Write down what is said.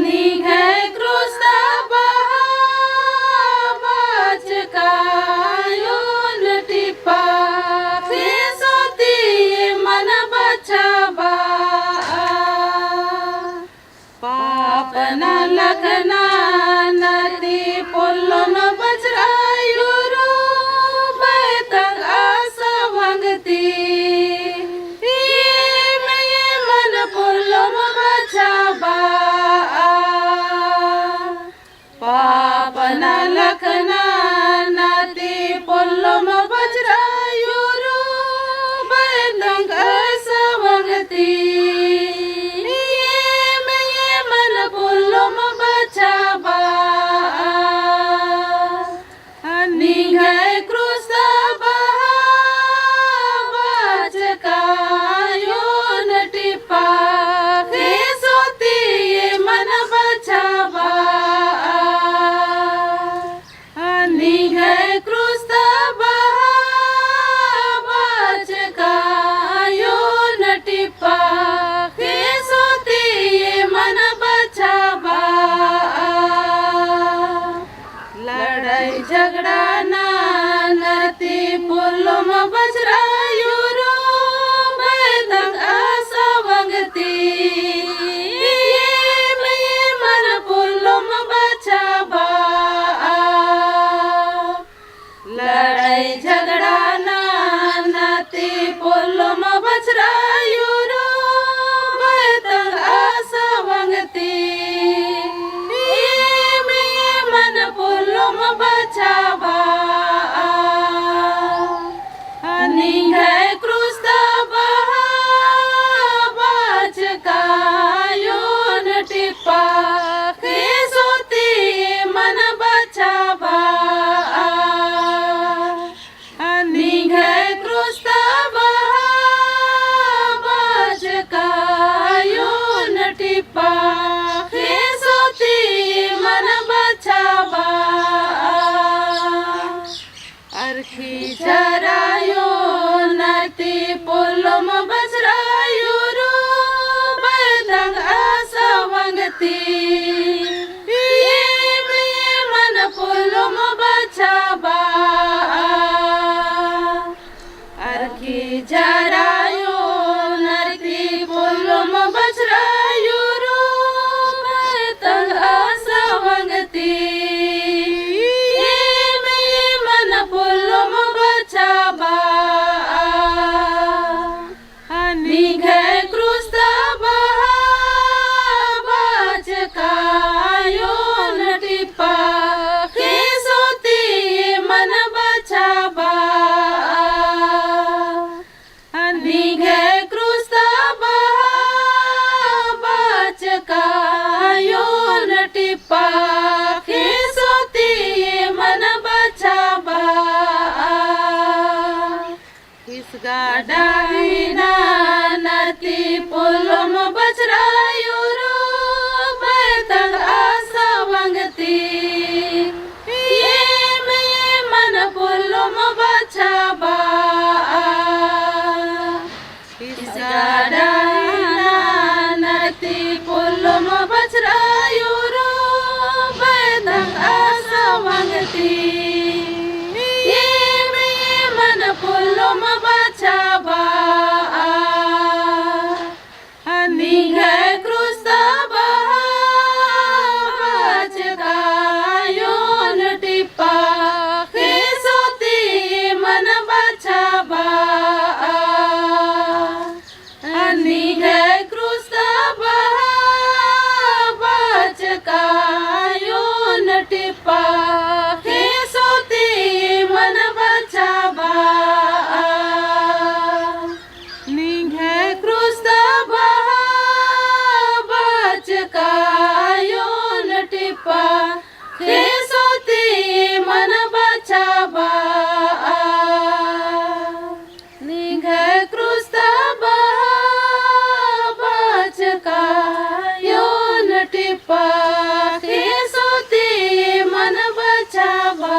निघे क्रूस्त बच कायोन टिपा से सोती मन बचाबा पाप न लगना नदी पुल्लो न बजरायुरो बैतंग आसा भंगती मन पुल्लो न बचाबा पाप न लगना नदी पुल्लो न बजरायुरो बैतंग आसा भंगती बचाबा निघे क्रूस्त बच कायोन टिपा से सोती मन बचाबा निघे क्रूस्त बच कायोन टिपा से सोती मन बचाबा लड़ाई झगड़ा ना नती पुल्लो में बजरायुरो बैतंग आसा भंगती मन पुल्लो में बचाबा लड़ाई झगड़ा ना नती पुल्लो में बजरायुरो बैतंग आसा भंगती बचाबा निघे क्रूस्त बच कायोन टिपा से सोती मन बचाबा निघे क्रूस्त बच कायोन टिपा से सोती मन बचाबा अर्खी जरायो नती पुल्लो में बजरायुरो बैतंग आसा भंगती मन पुल्लो में बचाबा अर्खी जरायो नती पुल्लो में बजरायुरो बैतंग आसा भंगती बचाबा निघे क्रूस्त बच कायोन टिपा से सोती मन बचाबा निघे क्रूस्त बच कायोन टिपा से सोती मन बचाबा गाडाईना नती पुल्लो में बजरायुरो बैतंग आसा भंगती मन पुल्लो में बचाबा गाडाईना नती पुल्लो में बजरायुरो बैतंग आसा भंगती मन पुल्लो में बचाबा निघे क्रूस्त बच कायोन टिपा से सोती मन बचाबा निघे क्रूस्त बच कायोन टिपा से सोती मन बचाबा निघे क्रूस्त बच कायोन टिपा से सोती मन बचाबा निघे क्रूस्त बच कायोन टिपा से सोती मन बचाबा।